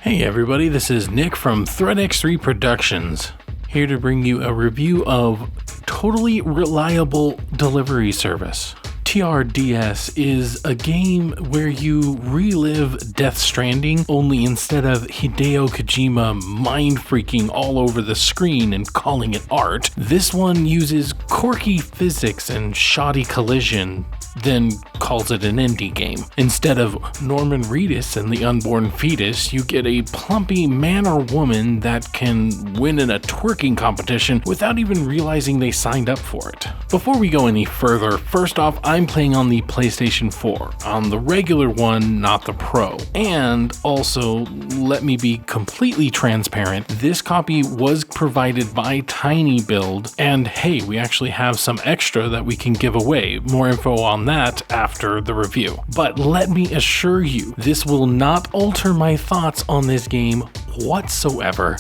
Hey everybody, this is Nick from ThreadX3 Productions, here to bring you a review of Totally Reliable Delivery Service. TRDS is a game where you relive Death Stranding, only instead of Hideo Kojima mind-freaking all over the screen and calling it art, this one uses quirky physics and shoddy collision, then calls it an indie game. Instead of Norman Reedus and the unborn fetus, you get a plumpy man or woman that can win in a twerking competition without even realizing they signed up for it. Before we go any further, first off, I'm playing on the PlayStation 4, on the regular one, not the Pro. And also, let me be completely transparent, this copy was provided by Tiny Build, and hey, we actually have some extra that we can give away. More info on that after the review. But let me assure you, this will not alter my thoughts on this game whatsoever.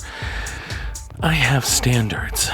I have standards.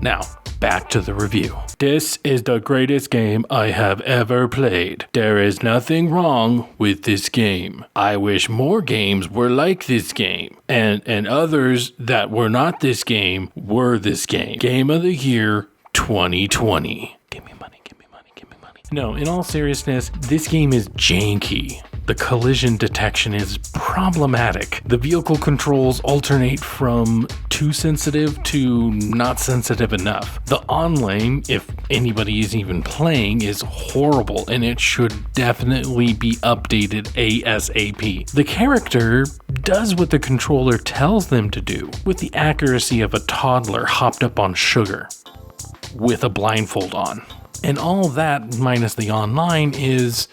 Now, back to the review. This is the greatest game I have ever played. There is nothing wrong with this game. I wish more games were like this game. And others that were not this game were this game. Game of the Year 2020. Give me money, give me money, give me money. No, in all seriousness, this game is janky. The collision detection is problematic. The vehicle controls alternate from too sensitive to not sensitive enough. The online, if anybody is even playing, is horrible and it should definitely be updated ASAP. The character does what the controller tells them to do, with the accuracy of a toddler hopped up on sugar, with a blindfold on. And all that, minus the online, is,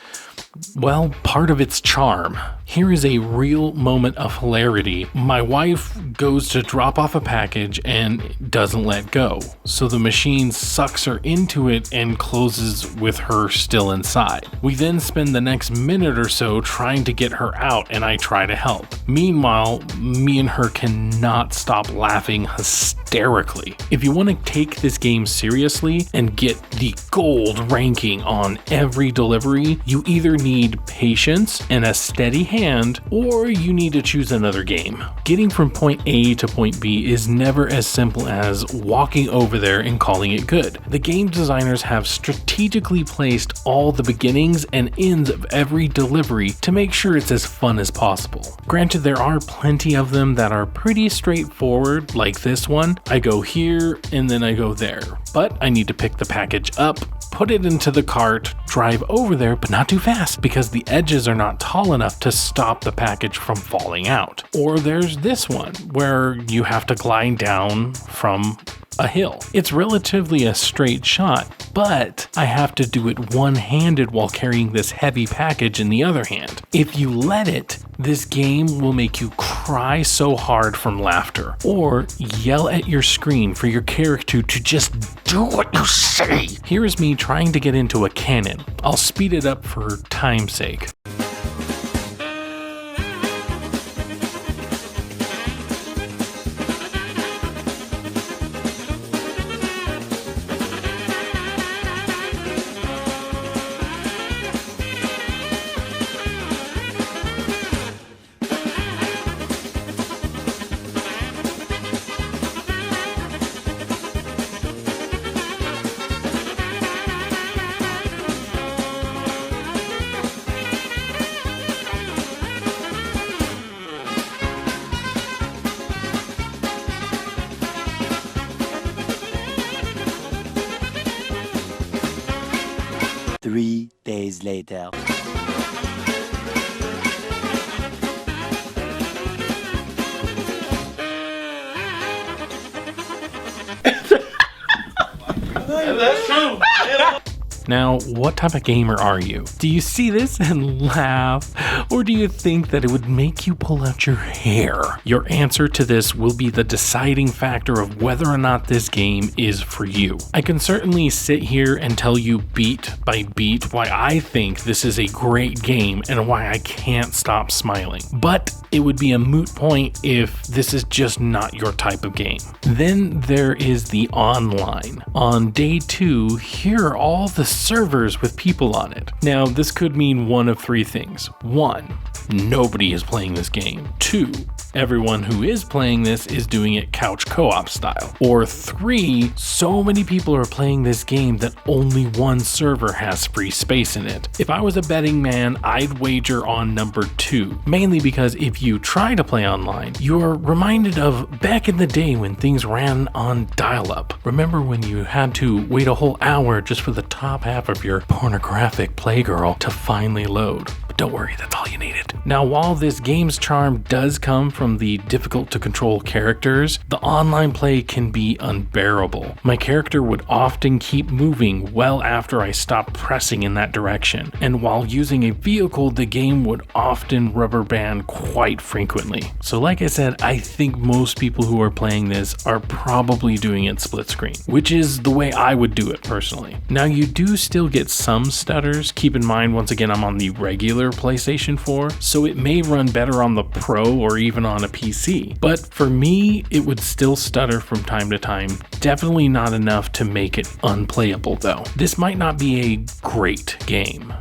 well, part of its charm. Here is a real moment of hilarity. My wife goes to drop off a package and doesn't let go, so the machine sucks her into it and closes with her still inside. We then spend the next minute or so trying to get her out, and I try to help. Meanwhile, me and her cannot stop laughing hysterically. If you want to take this game seriously and get the gold ranking on every delivery, you either need patience and a steady hand, or you need to choose another game. Getting from point A to point B is never as simple as walking over there and calling it good. The game designers have strategically placed all the beginnings and ends of every delivery to make sure it's as fun as possible. Granted, there are plenty of them that are pretty straightforward, like this one. I go here and then I go there, but I need to pick the package up, put it into the cart, drive over there, but not too fast because the edges are not tall enough to stop the package from falling out. Or there's this one where you have to glide down from a hill. It's relatively a straight shot, but I have to do it one-handed while carrying this heavy package in the other hand. If you let it, this game will make you cry so hard from laughter, or yell at your screen for your character to just do what you say. Here is me trying to get into a cannon. I'll speed it up for time's sake. Three days later. That's true. Now, what type of gamer are you? Do you see this and laugh? Or do you think that it would make you pull out your hair? Your answer to this will be the deciding factor of whether or not this game is for you. I can certainly sit here and tell you beat by beat why I think this is a great game and why I can't stop smiling. But it would be a moot point if this is just not your type of game. Then there is the online. On day 2, here are all the servers with people on it. Now, this could mean one of three things. 1, nobody is playing this game. 2, everyone who is playing this is doing it couch co-op style. Or 3, so many people are playing this game that only one server has free space in it. If I was a betting man, I'd wager on number 2, mainly because if you try to play online, you're reminded of back in the day when things ran on dial-up. Remember when you had to wait a whole hour just for the top half of your pornographic Playgirl to finally load? But don't worry, that's all you needed. Now, while this game's charm does come from the difficult to control characters, the online play can be unbearable. My character would often keep moving well after I stopped pressing in that direction, and while using a vehicle, the game would often rubber band quite frequently. So like I said, I think most people who are playing this are probably doing it split screen, which is the way I would do it personally. Now, you do still get some stutters. Keep in mind, once again, I'm on the regular PlayStation 4, so it may run better on the Pro or even on a PC. But for me, it would still stutter from time to time. Definitely not enough to make it unplayable though. This might not be a great game,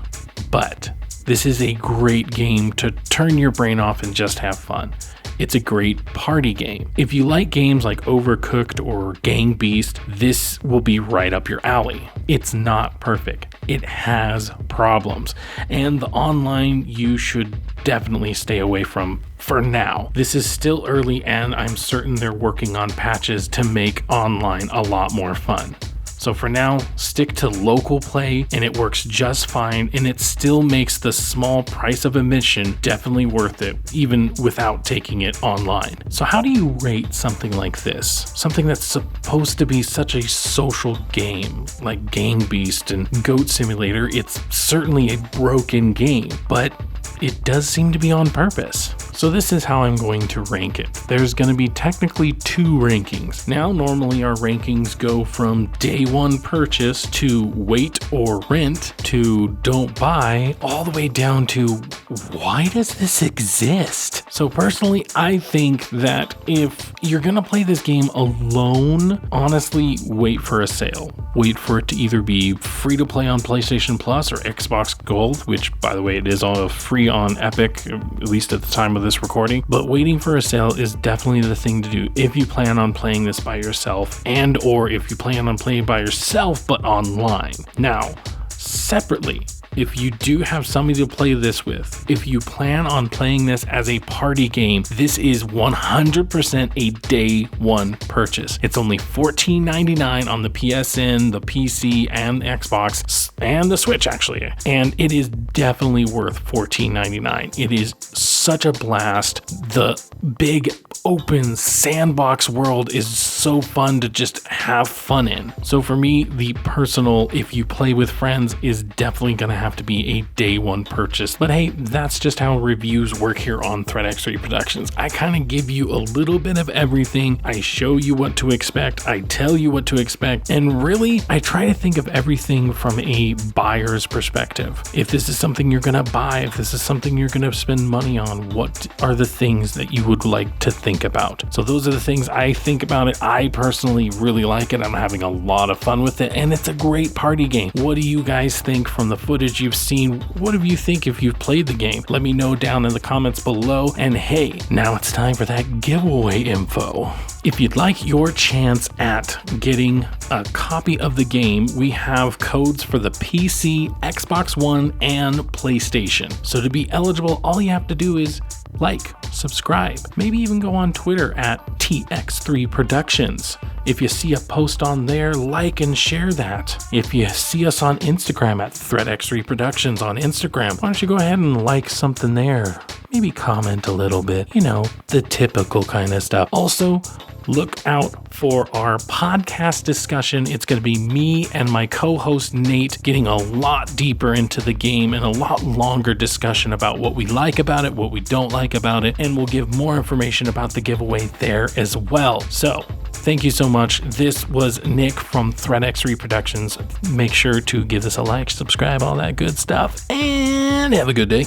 but this is a great game to turn your brain off and just have fun. It's a great party game. If you like games like Overcooked or Gang Beast, this will be right up your alley. It's not perfect. It has problems. And the online you should definitely stay away from for now. This is still early and I'm certain they're working on patches to make online a lot more fun. So for now, stick to local play and it works just fine, and it still makes the small price of admission definitely worth it, even without taking it online. So how do you rate something like this? Something that's supposed to be such a social game, like Gang Beast and Goat Simulator. It's certainly a broken game, but it does seem to be on purpose. So this is how I'm going to rank it. There's going to be technically 2 rankings. Now, normally our rankings go from day 1 purchase to wait or rent to don't buy, all the way down to why does this exist? So personally, I think that if you're going to play this game alone, honestly, wait for a sale. Wait for it to either be free to play on PlayStation Plus or Xbox Gold, which by the way, it is all free on Epic, at least at the time of this recording. But waiting for a sale is definitely the thing to do if you plan on playing this by yourself, and or if you plan on playing by yourself but online. Now, separately, if you do have somebody to play this with, if you plan on playing this as a party game, this is 100% a day 1 purchase. It's only $14.99 on the PSN, the PC, and Xbox, and the Switch actually. And it is definitely worth $14.99. It is such a blast. The big open sandbox world is so fun to just have fun in. So for me, the personal, if you play with friends, is definitely going to have to be a day 1 purchase. But hey, that's just how reviews work here on Threat X3 Productions. I kind of give you a little bit of everything. I show you what to expect. I tell you what to expect. And really, I try to think of everything from a buyer's perspective. If this is something you're going to buy, if this is something you're going to spend money on, what are the things that you would like to think about? So those are the things I think about it. I personally really like it. I'm having a lot of fun with it, and it's a great party game. What do you guys think from the footage you've seen? What do you think if you've played the game? Let me know down in the comments below. And hey, now it's time for that giveaway info. If you'd like your chance at getting a copy of the game, we have codes for the PC, Xbox One, and PlayStation. So to be eligible, all you have to do is like, subscribe, maybe even go on Twitter at TX3 Productions. If you see a post on there, like and share that. If you see us on Instagram at ThreatX3 Productions on Instagram, why don't you go ahead and like something there? Maybe comment a little bit, you know, the typical kind of stuff. Also, look out for our podcast discussion. It's going to be me and my co-host Nate getting a lot deeper into the game and a lot longer discussion about what we like about it, what we don't like about it, and we'll give more information about the giveaway there as well. So, thank you so much. This was Nick from Threat X3 Productions. Make sure to give this a like, subscribe, all that good stuff, and have a good day.